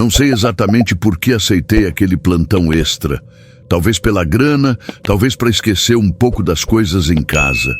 Não sei exatamente por que aceitei aquele plantão extra. Talvez pela grana, talvez para esquecer um pouco das coisas em casa.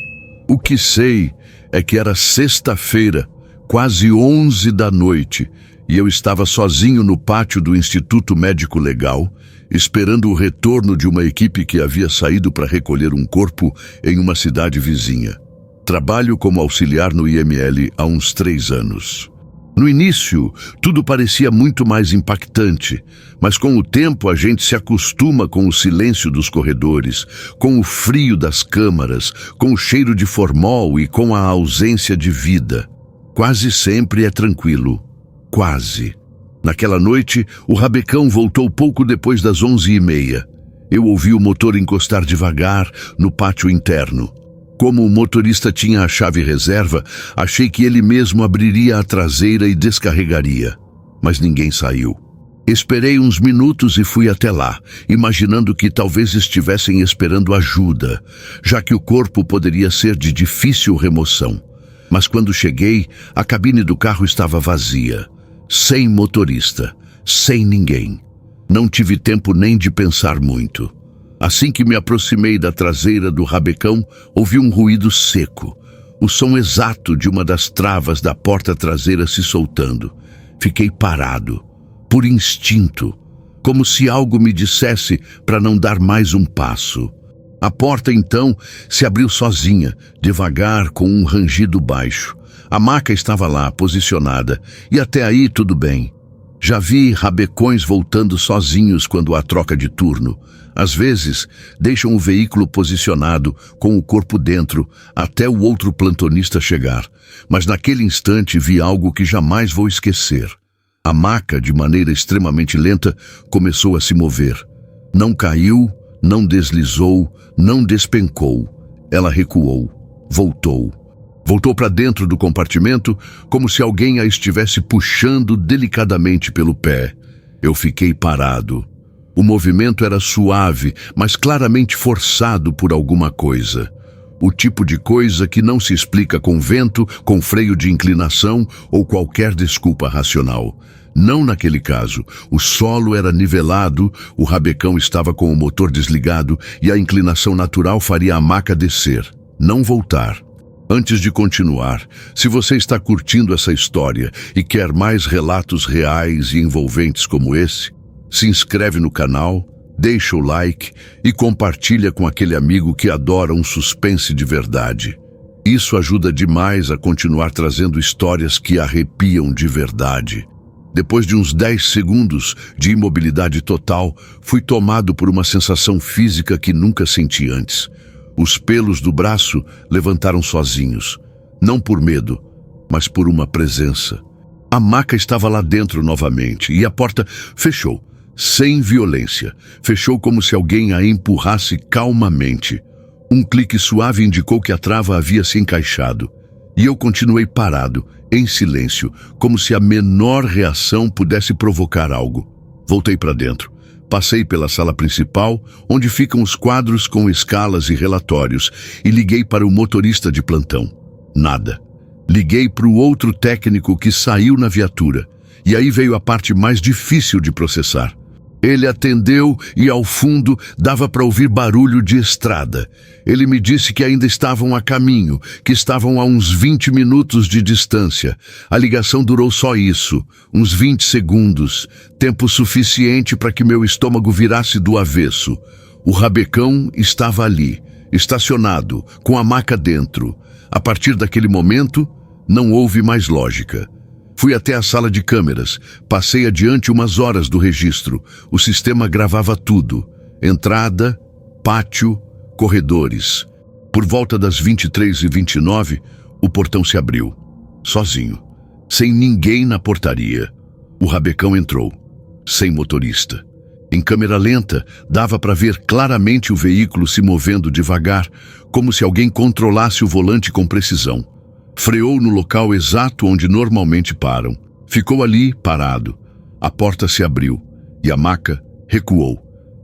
O que sei é que era sexta-feira, quase 11 da noite, e eu estava sozinho no pátio do Instituto Médico Legal, esperando o retorno de uma equipe que havia saído para recolher um corpo em uma cidade vizinha. Trabalho como auxiliar no IML há uns 3 anos. No início, tudo parecia muito mais impactante, mas com o tempo a gente se acostuma com o silêncio dos corredores, com o frio das câmaras, com o cheiro de formol e com a ausência de vida. Quase sempre é tranquilo. Quase. Naquela noite, o rabecão voltou pouco depois das 11h30. Eu ouvi o motor encostar devagar no pátio interno. Como o motorista tinha a chave reserva, achei que ele mesmo abriria a traseira e descarregaria. Mas ninguém saiu. Esperei uns minutos e fui até lá, imaginando que talvez estivessem esperando ajuda, já que o corpo poderia ser de difícil remoção. Mas quando cheguei, a cabine do carro estava vazia. Sem motorista, sem ninguém. Não tive tempo nem de pensar muito. Assim que me aproximei da traseira do rabecão, ouvi um ruído seco. O som exato de uma das travas da porta traseira se soltando. Fiquei parado, por instinto, como se algo me dissesse para não dar mais um passo. A porta, então, se abriu sozinha, devagar, com um rangido baixo. A maca estava lá, posicionada, e até aí tudo bem. Já vi rabecões voltando sozinhos quando há troca de turno. Às vezes, deixam o veículo posicionado, com o corpo dentro, até o outro plantonista chegar. Mas naquele instante vi algo que jamais vou esquecer. A maca, de maneira extremamente lenta, começou a se mover. Não caiu, não deslizou, não despencou. Ela recuou, voltou. Voltou para dentro do compartimento, como se alguém a estivesse puxando delicadamente pelo pé. Eu fiquei parado. O movimento era suave, mas claramente forçado por alguma coisa. O tipo de coisa que não se explica com vento, com freio de inclinação ou qualquer desculpa racional. Não naquele caso. O solo era nivelado, o rabecão estava com o motor desligado e a inclinação natural faria a maca descer, não voltar. Antes de continuar, se você está curtindo essa história e quer mais relatos reais e envolventes como esse, se inscreve no canal, deixa o like e compartilha com aquele amigo que adora um suspense de verdade. Isso ajuda demais a continuar trazendo histórias que arrepiam de verdade. Depois de uns 10 segundos de imobilidade total, fui tomado por uma sensação física que nunca senti antes. Os pelos do braço levantaram sozinhos, não por medo, mas por uma presença. A maca estava lá dentro novamente e a porta fechou, sem violência. Fechou como se alguém a empurrasse calmamente. Um clique suave indicou que a trava havia se encaixado. E eu continuei parado, em silêncio, como se a menor reação pudesse provocar algo. Voltei para dentro. Passei pela sala principal, onde ficam os quadros com escalas e relatórios, e liguei para o motorista de plantão. Nada. Liguei para o outro técnico que saiu na viatura, e aí veio a parte mais difícil de processar. Ele atendeu e, ao fundo, dava para ouvir barulho de estrada. Ele me disse que ainda estavam a caminho, que estavam a uns 20 minutos de distância. A ligação durou só isso, uns 20 segundos, tempo suficiente para que meu estômago virasse do avesso. O rabecão estava ali, estacionado, com a maca dentro. A partir daquele momento, não houve mais lógica. Fui até a sala de câmeras, passei adiante umas horas do registro. O sistema gravava tudo: entrada, pátio, corredores. Por volta das 23h29, o portão se abriu, sozinho, sem ninguém na portaria. O rabecão entrou, sem motorista. Em câmera lenta, dava para ver claramente o veículo se movendo devagar, como se alguém controlasse o volante com precisão. Freou no local exato onde normalmente param. Ficou ali, parado. A porta se abriu e a maca recuou.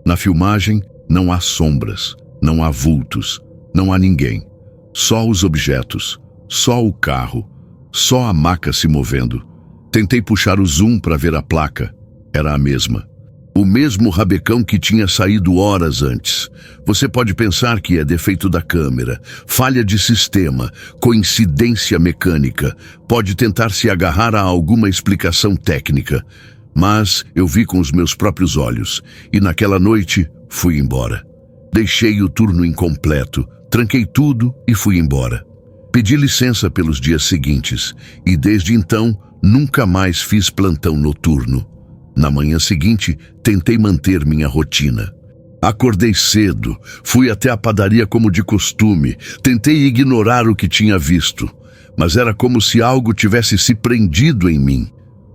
Na filmagem, não há sombras, não há vultos, não há ninguém. Só os objetos, só o carro, só a maca se movendo. Tentei puxar o zoom para ver a placa. Era a mesma. O mesmo rabecão que tinha saído horas antes. Você pode pensar que é defeito da câmera, falha de sistema, coincidência mecânica. Pode tentar se agarrar a alguma explicação técnica. Mas eu vi com os meus próprios olhos e naquela noite fui embora. Deixei o turno incompleto, tranquei tudo e fui embora. Pedi licença pelos dias seguintes e desde então nunca mais fiz plantão noturno. Na manhã seguinte, tentei manter minha rotina. Acordei cedo, fui até a padaria como de costume, tentei ignorar o que tinha visto, mas era como se algo tivesse se prendido em mim.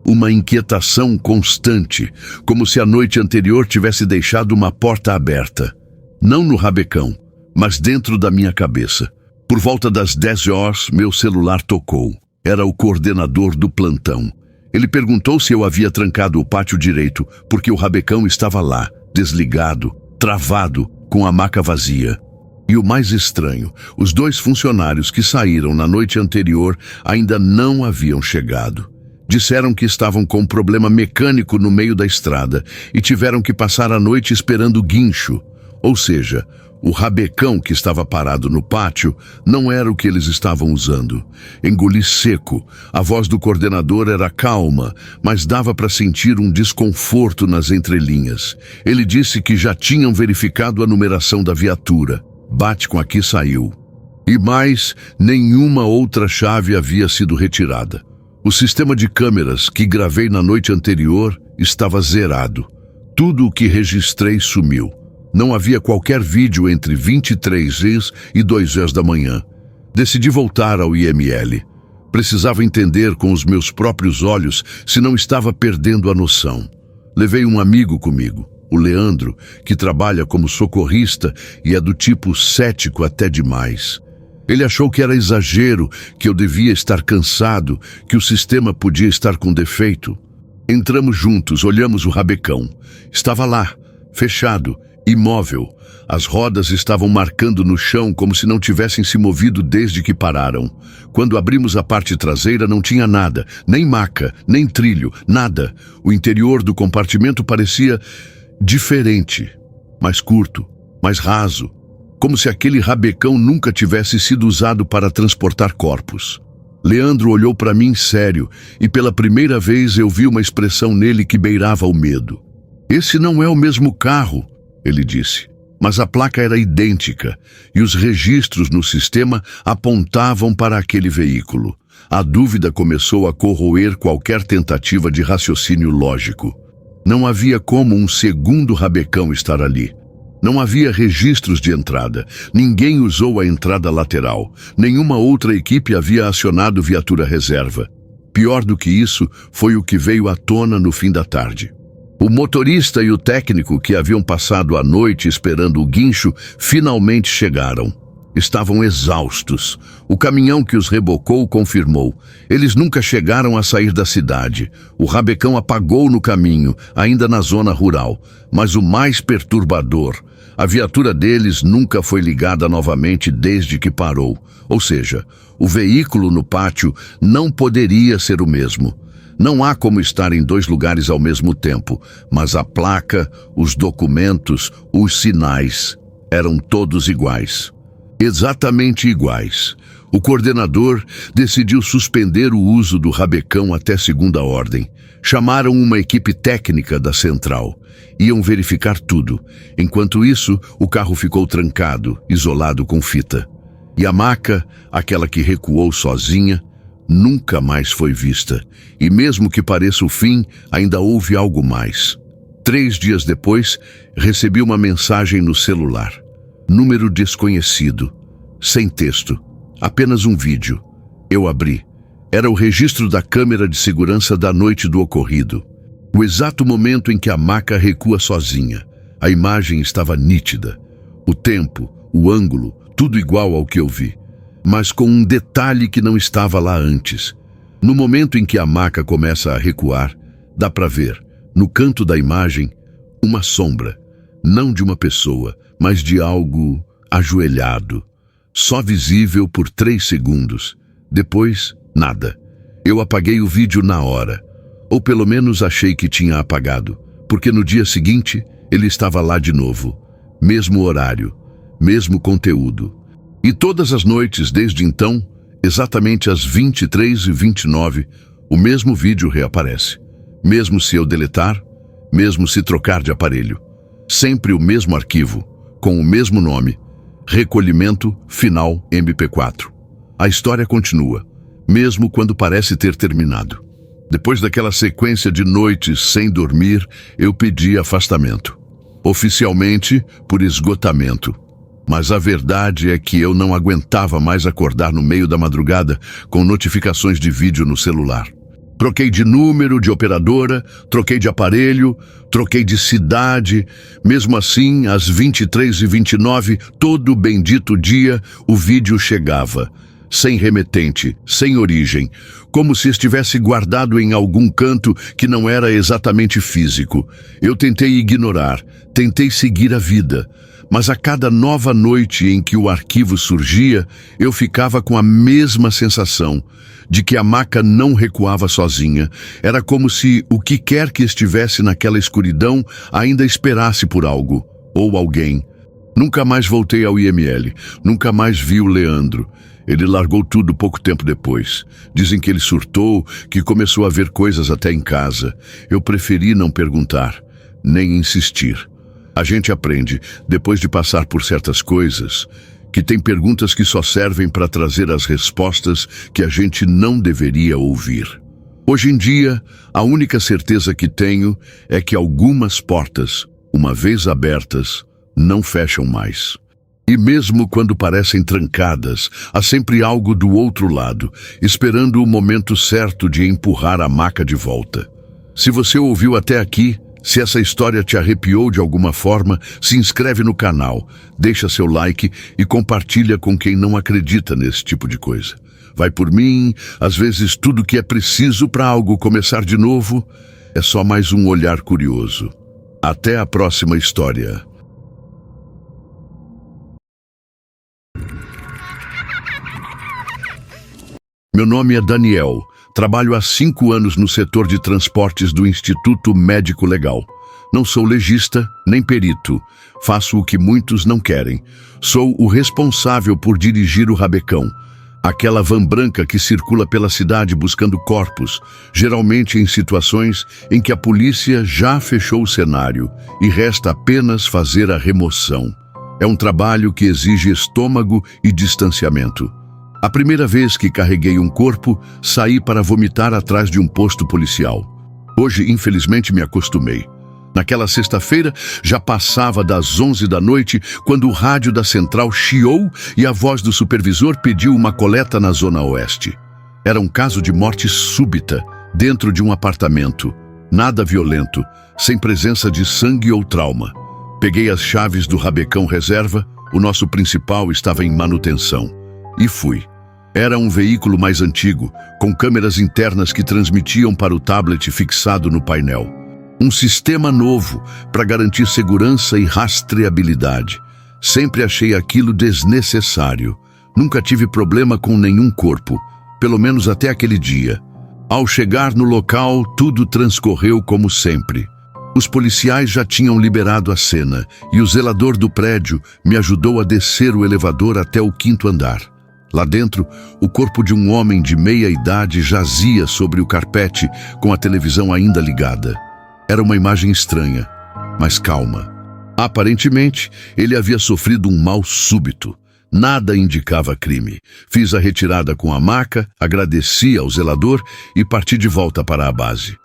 Uma inquietação constante, como se a noite anterior tivesse deixado uma porta aberta. Não no rabecão, mas dentro da minha cabeça. Por volta das 10 horas, meu celular tocou. Era o coordenador do plantão. Ele perguntou se eu havia trancado o pátio direito, porque o rabecão estava lá, desligado, travado, com a maca vazia. E o mais estranho, os 2 funcionários que saíram na noite anterior ainda não haviam chegado. Disseram que estavam com um problema mecânico no meio da estrada e tiveram que passar a noite esperando o guincho. Ou seja, o rabecão que estava parado no pátio não era o que eles estavam usando. Engoli seco. A voz do coordenador era calma, mas dava para sentir um desconforto nas entrelinhas. Ele disse que já tinham verificado a numeração da viatura. Bate com aqui saiu. E mais, nenhuma outra chave havia sido retirada. O sistema de câmeras que gravei na noite anterior estava zerado. Tudo o que registrei sumiu. Não havia qualquer vídeo entre 23h e 2h da manhã. Decidi voltar ao IML. Precisava entender com os meus próprios olhos se não estava perdendo a noção. Levei um amigo comigo, o Leandro, que trabalha como socorrista e é do tipo cético até demais. Ele achou que era exagero, que eu devia estar cansado, que o sistema podia estar com defeito. Entramos juntos, olhamos o rabecão. Estava lá, fechado, imóvel. As rodas estavam marcando no chão como se não tivessem se movido desde que pararam. Quando abrimos a parte traseira não tinha nada, nem maca, nem trilho, nada. O interior do compartimento parecia diferente, mais curto, mais raso, como se aquele rabecão nunca tivesse sido usado para transportar corpos. Leandro olhou para mim sério e pela primeira vez eu vi uma expressão nele que beirava o medo. "Esse não é o mesmo carro", ele disse, mas a placa era idêntica e os registros no sistema apontavam para aquele veículo. A dúvida começou a corroer qualquer tentativa de raciocínio lógico. Não havia como um segundo rabecão estar ali. Não havia registros de entrada. Ninguém usou a entrada lateral. Nenhuma outra equipe havia acionado viatura reserva. Pior do que isso foi o que veio à tona no fim da tarde. O motorista e o técnico que haviam passado a noite esperando o guincho finalmente chegaram. Estavam exaustos. O caminhão que os rebocou confirmou. Eles nunca chegaram a sair da cidade. O rabecão apagou no caminho, ainda na zona rural. Mas o mais perturbador, a viatura deles nunca foi ligada novamente desde que parou. Ou seja, o veículo no pátio não poderia ser o mesmo. Não há como estar em 2 lugares ao mesmo tempo, mas a placa, os documentos, os sinais eram todos iguais. Exatamente iguais. O coordenador decidiu suspender o uso do rabecão até segunda ordem. Chamaram uma equipe técnica da central. Iam verificar tudo. Enquanto isso, o carro ficou trancado, isolado com fita. E a maca, aquela que recuou sozinha, nunca mais foi vista. E mesmo que pareça o fim, ainda houve algo mais. 3 dias depois, recebi uma mensagem no celular. Número desconhecido. Sem texto. Apenas um vídeo. Eu abri. Era o registro da câmera de segurança da noite do ocorrido. O exato momento em que a maca recua sozinha. A imagem estava nítida. O tempo, o ângulo, tudo igual ao que eu vi. Mas com um detalhe que não estava lá antes. No momento em que a maca começa a recuar, dá para ver, no canto da imagem, uma sombra. Não de uma pessoa, mas de algo ajoelhado. Só visível por 3 segundos. Depois, nada. Eu apaguei o vídeo na hora. Ou pelo menos achei que tinha apagado, porque no dia seguinte ele estava lá de novo. Mesmo horário, mesmo conteúdo. E todas as noites desde então, exatamente às 23h29, o mesmo vídeo reaparece. Mesmo se eu deletar, mesmo se trocar de aparelho. Sempre o mesmo arquivo, com o mesmo nome. Recolhimento Final MP4. A história continua, mesmo quando parece ter terminado. Depois daquela sequência de noites sem dormir, eu pedi afastamento. Oficialmente, por esgotamento. Mas a verdade é que eu não aguentava mais acordar no meio da madrugada com notificações de vídeo no celular. Troquei de número, de operadora, troquei de aparelho, troquei de cidade. Mesmo assim, às 23h29, todo bendito dia, o vídeo chegava. Sem remetente, sem origem, como se estivesse guardado em algum canto que não era exatamente físico. Eu tentei ignorar, tentei seguir a vida, mas a cada nova noite em que o arquivo surgia, eu ficava com a mesma sensação de que a maca não recuava sozinha. Era como se o que quer que estivesse naquela escuridão ainda esperasse por algo, ou alguém. Nunca mais voltei ao IML, nunca mais vi o Leandro. Ele largou tudo pouco tempo depois. Dizem que ele surtou, que começou a ver coisas até em casa. Eu preferi não perguntar, nem insistir. A gente aprende, depois de passar por certas coisas, que tem perguntas que só servem para trazer as respostas que a gente não deveria ouvir. Hoje em dia, a única certeza que tenho é que algumas portas, uma vez abertas, não fecham mais. E mesmo quando parecem trancadas, há sempre algo do outro lado, esperando o momento certo de empurrar a maca de volta. Se você ouviu até aqui, se essa história te arrepiou de alguma forma, se inscreve no canal, deixa seu like e compartilha com quem não acredita nesse tipo de coisa. Vai por mim, às vezes tudo que é preciso para algo começar de novo é só mais um olhar curioso. Até a próxima história. Meu nome é Daniel. Trabalho há 5 anos no setor de transportes do Instituto Médico Legal. Não sou legista, nem perito. Faço o que muitos não querem. Sou o responsável por dirigir o Rabecão, aquela van branca que circula pela cidade buscando corpos, geralmente em situações em que a polícia já fechou o cenário e resta apenas fazer a remoção. É um trabalho que exige estômago e distanciamento. A primeira vez que carreguei um corpo, saí para vomitar atrás de um posto policial. Hoje, infelizmente, me acostumei. Naquela sexta-feira, já passava das 11 da noite, quando o rádio da central chiou e a voz do supervisor pediu uma coleta na Zona Oeste. Era um caso de morte súbita, dentro de um apartamento. Nada violento, sem presença de sangue ou trauma. Peguei as chaves do Rabecão Reserva, o nosso principal estava em manutenção. E fui. Era um veículo mais antigo, com câmeras internas que transmitiam para o tablet fixado no painel. Um sistema novo para garantir segurança e rastreabilidade. Sempre achei aquilo desnecessário. Nunca tive problema com nenhum corpo, pelo menos até aquele dia. Ao chegar no local, tudo transcorreu como sempre. Os policiais já tinham liberado a cena e o zelador do prédio me ajudou a descer o elevador até o 5º andar. Lá dentro, o corpo de um homem de meia idade jazia sobre o carpete com a televisão ainda ligada. Era uma imagem estranha, mas calma. Aparentemente, ele havia sofrido um mal súbito. Nada indicava crime. Fiz a retirada com a maca, agradeci ao zelador e parti de volta para a base.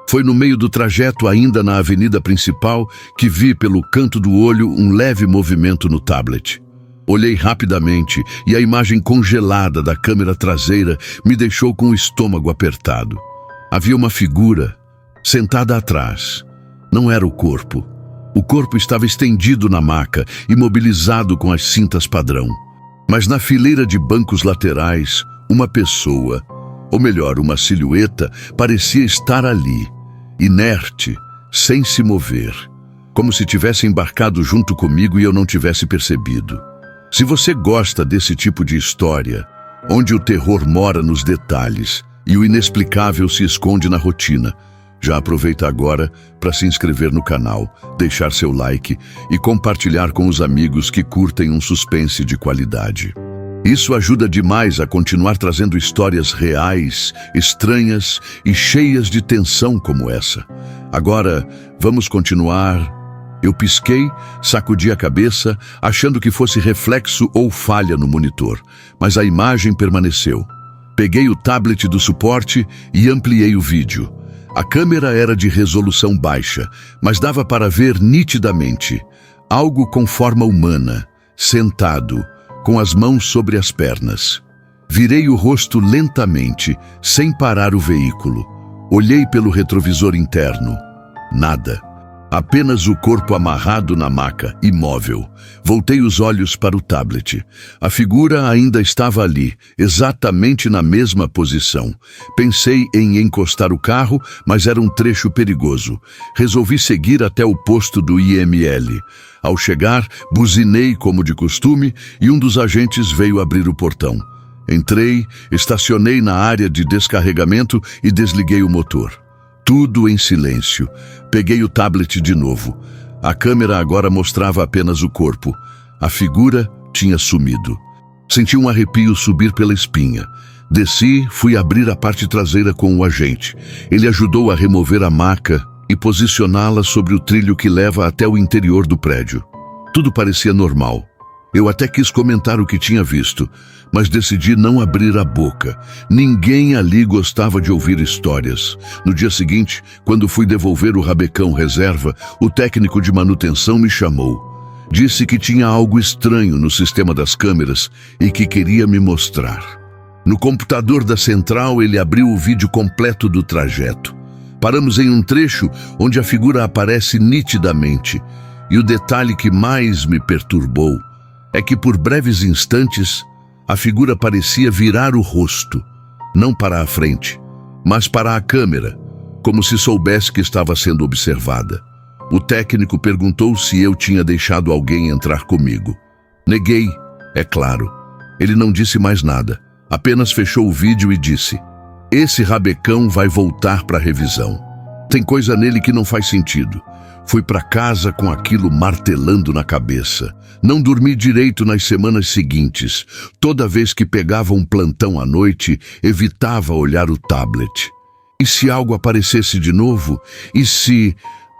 Foi no meio do trajeto, ainda na avenida principal, que vi pelo canto do olho um leve movimento no tablet. Olhei rapidamente e a imagem congelada da câmera traseira me deixou com o estômago apertado. Havia uma figura sentada atrás. Não era o corpo. O corpo estava estendido na maca, imobilizado com as cintas padrão. Mas na fileira de bancos laterais, uma pessoa, ou melhor, uma silhueta, parecia estar ali, inerte, sem se mover, como se tivesse embarcado junto comigo e eu não tivesse percebido. Se você gosta desse tipo de história, onde o terror mora nos detalhes e o inexplicável se esconde na rotina, Já aproveita agora para se inscrever no canal, deixar seu like e compartilhar com os amigos que curtem um suspense de qualidade. Isso ajuda demais a continuar trazendo histórias reais, estranhas e cheias de tensão como essa. Agora, vamos continuar. Eu pisquei, sacudi a cabeça, achando que fosse reflexo ou falha no monitor, mas a imagem permaneceu. Peguei o tablet do suporte e ampliei o vídeo. A câmera era de resolução baixa, mas dava para ver nitidamente algo com forma humana, sentado, com as mãos sobre as pernas. Virei o rosto lentamente, sem parar o veículo. Olhei pelo retrovisor interno. Nada. Apenas o corpo amarrado na maca, imóvel. Voltei os olhos para o tablet. A figura ainda estava ali, exatamente na mesma posição. Pensei em encostar o carro, mas era um trecho perigoso. Resolvi seguir até o posto do IML. Ao chegar, buzinei como de costume e um dos agentes veio abrir o portão. Entrei, estacionei na área de descarregamento e desliguei o motor. Tudo em silêncio. Peguei o tablet de novo. A câmera agora mostrava apenas o corpo. A figura tinha sumido. Senti um arrepio subir pela espinha. Desci, fui abrir a parte traseira com o agente. Ele ajudou a remover a maca e posicioná-la sobre o trilho que leva até o interior do prédio. Tudo parecia normal. Eu até quis comentar o que tinha visto, mas decidi não abrir a boca. Ninguém ali gostava de ouvir histórias. No dia seguinte, quando fui devolver o rabecão reserva, o técnico de manutenção me chamou. Disse que tinha algo estranho no sistema das câmeras e que queria me mostrar. No computador da central, ele abriu o vídeo completo do trajeto. Paramos em um trecho onde a figura aparece nitidamente. E o detalhe que mais me perturbou é que por breves instantes, a figura parecia virar o rosto, não para a frente, mas para a câmera, como se soubesse que estava sendo observada. O técnico perguntou se eu tinha deixado alguém entrar comigo. Neguei, é claro. Ele não disse mais nada, apenas fechou o vídeo e disse: "Esse rabecão vai voltar para revisão. Tem coisa nele que não faz sentido." Fui para casa com aquilo martelando na cabeça. Não dormi direito nas semanas seguintes. Toda vez que pegava um plantão à noite, evitava olhar o tablet. E se algo aparecesse de novo? E se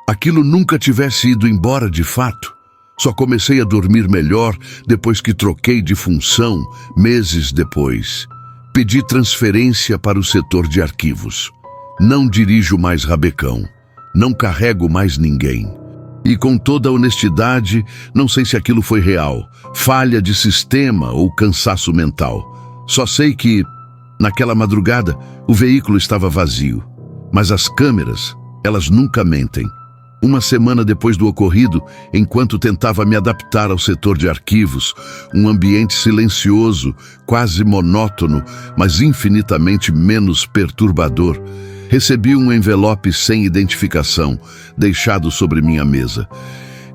aquilo nunca tivesse ido embora de fato? Só comecei a dormir melhor depois que troquei de função, meses depois. Pedi transferência para o setor de arquivos. Não dirijo mais rabecão. Não carrego mais ninguém. E com toda a honestidade, não sei se aquilo foi real, falha de sistema ou cansaço mental. Só sei que, naquela madrugada, o veículo estava vazio. Mas as câmeras, elas nunca mentem. Uma semana depois do ocorrido, enquanto tentava me adaptar ao setor de arquivos, um ambiente silencioso, quase monótono, mas infinitamente menos perturbador, recebi um envelope sem identificação, deixado sobre minha mesa.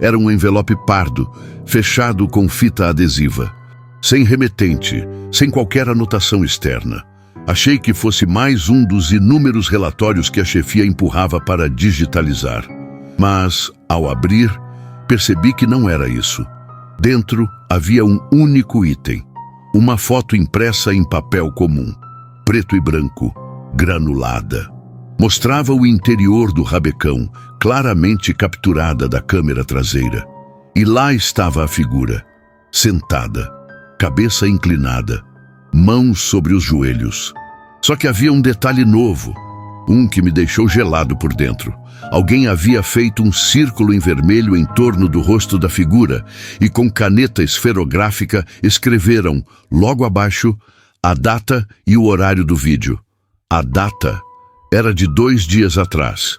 Era um envelope pardo, fechado com fita adesiva. Sem remetente, sem qualquer anotação externa. Achei que fosse mais um dos inúmeros relatórios que a chefia empurrava para digitalizar. Mas, ao abrir, percebi que não era isso. Dentro havia um único item. Uma foto impressa em papel comum, preto e branco, granulada. Mostrava o interior do rabecão, claramente capturada da câmera traseira. E lá estava a figura, sentada, cabeça inclinada, mãos sobre os joelhos. Só que havia um detalhe novo, um que me deixou gelado por dentro. Alguém havia feito um círculo em vermelho em torno do rosto da figura e com caneta esferográfica escreveram, logo abaixo, a data e o horário do vídeo. A data era de 2 dias atrás.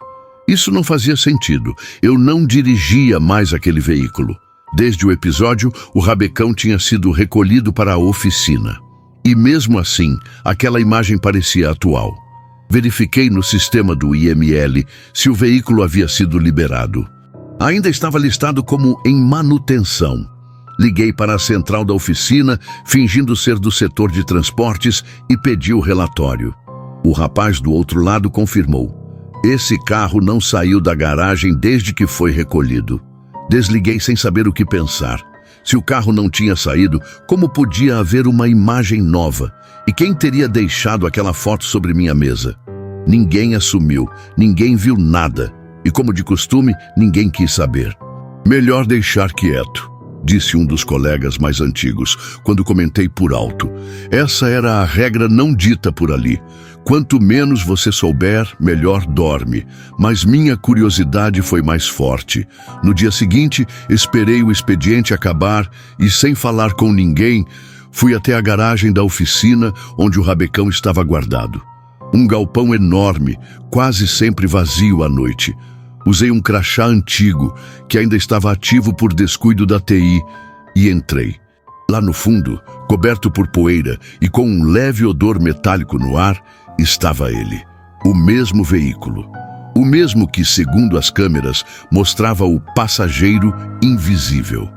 Isso não fazia sentido. Eu não dirigia mais aquele veículo. Desde o episódio, o rabecão tinha sido recolhido para a oficina. E mesmo assim, aquela imagem parecia atual. Verifiquei no sistema do IML se o veículo havia sido liberado. Ainda estava listado como em manutenção. Liguei para a central da oficina, fingindo ser do setor de transportes, e pedi o relatório. O rapaz do outro lado confirmou. Esse carro não saiu da garagem desde que foi recolhido. Desliguei sem saber o que pensar. Se o carro não tinha saído, como podia haver uma imagem nova? E quem teria deixado aquela foto sobre minha mesa? Ninguém assumiu, ninguém viu nada. E como de costume, ninguém quis saber. Melhor deixar quieto, disse um dos colegas mais antigos, quando comentei por alto. Essa era a regra não dita por ali. Quanto menos você souber, melhor dorme. Mas minha curiosidade foi mais forte. No dia seguinte, esperei o expediente acabar e, sem falar com ninguém, fui até a garagem da oficina onde o rabecão estava guardado. Um galpão enorme, quase sempre vazio à noite. Usei um crachá antigo, que ainda estava ativo por descuido da TI, e entrei. Lá no fundo, coberto por poeira e com um leve odor metálico no ar, estava ele. O mesmo veículo. O mesmo que, segundo as câmeras, mostrava o passageiro invisível.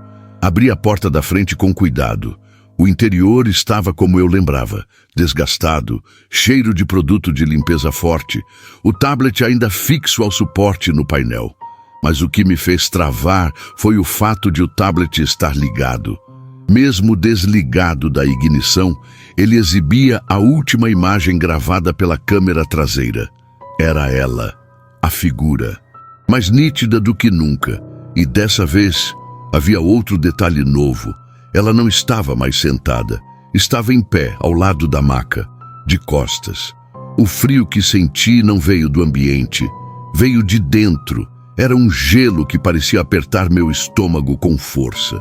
Abri a porta da frente com cuidado. O interior estava como eu lembrava, desgastado, cheiro de produto de limpeza forte, o tablet ainda fixo ao suporte no painel. Mas o que me fez travar foi o fato de o tablet estar ligado. Mesmo desligado da ignição, ele exibia a última imagem gravada pela câmera traseira. Era ela, a figura, mais nítida do que nunca. E dessa vez havia outro detalhe novo. Ela não estava mais sentada. Estava em pé, ao lado da maca, de costas. O frio que senti não veio do ambiente, veio de dentro. Era um gelo que parecia apertar meu estômago com força.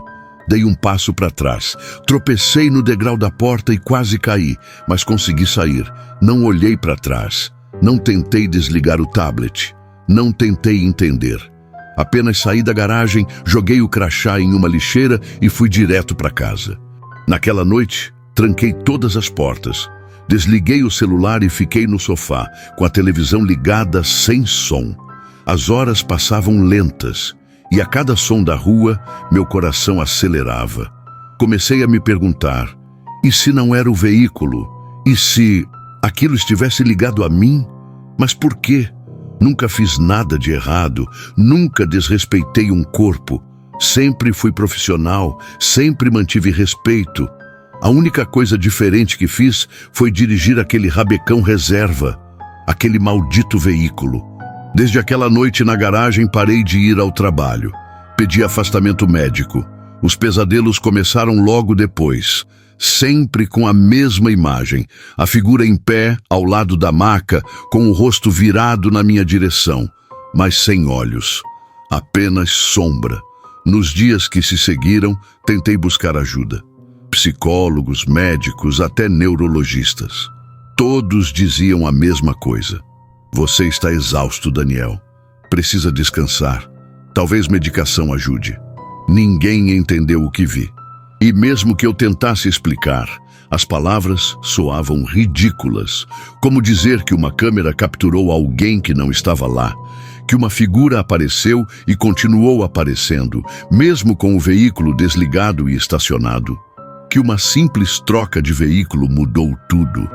Dei um passo para trás, tropecei no degrau da porta e quase caí, mas consegui sair. Não olhei para trás, não tentei desligar o tablet, não tentei entender. Apenas saí da garagem, joguei o crachá em uma lixeira e fui direto para casa. Naquela noite, tranquei todas as portas, desliguei o celular e fiquei no sofá, com a televisão ligada sem som. As horas passavam lentas, e a cada som da rua, meu coração acelerava. Comecei a me perguntar, e se não era o veículo? E se aquilo estivesse ligado a mim? Mas por quê? Nunca fiz nada de errado, nunca desrespeitei um corpo. Sempre fui profissional, sempre mantive respeito. A única coisa diferente que fiz foi dirigir aquele rabecão reserva, aquele maldito veículo. Desde aquela noite na garagem parei de ir ao trabalho. Pedi afastamento médico. Os pesadelos começaram logo depois. Sempre com a mesma imagem, a figura em pé, ao lado da maca, com o rosto virado na minha direção, mas sem olhos, apenas sombra. Nos dias que se seguiram, tentei buscar ajuda. Psicólogos, médicos, até neurologistas. Todos diziam a mesma coisa. Você está exausto, Daniel. Precisa descansar. Talvez medicação ajude. Ninguém entendeu o que vi. E mesmo que eu tentasse explicar, as palavras soavam ridículas, como dizer que uma câmera capturou alguém que não estava lá, que uma figura apareceu e continuou aparecendo, mesmo com o veículo desligado e estacionado, que uma simples troca de veículo mudou tudo.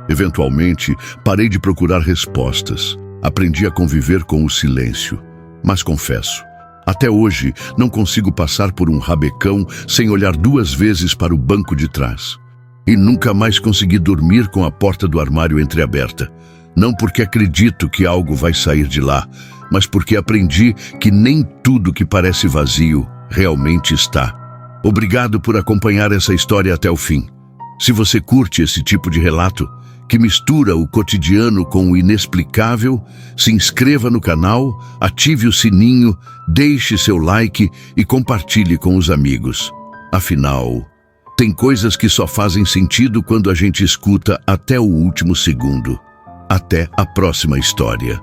Eventualmente, parei de procurar respostas, aprendi a conviver com o silêncio, mas confesso, até hoje, não consigo passar por um rabecão sem olhar 2 vezes para o banco de trás. E nunca mais consegui dormir com a porta do armário entreaberta. Não porque acredito que algo vai sair de lá, mas porque aprendi que nem tudo que parece vazio realmente está. Obrigado por acompanhar essa história até o fim. Se você curte esse tipo de relato, que mistura o cotidiano com o inexplicável, se inscreva no canal, ative o sininho, deixe seu like e compartilhe com os amigos. Afinal, tem coisas que só fazem sentido quando a gente escuta até o último segundo. Até a próxima história.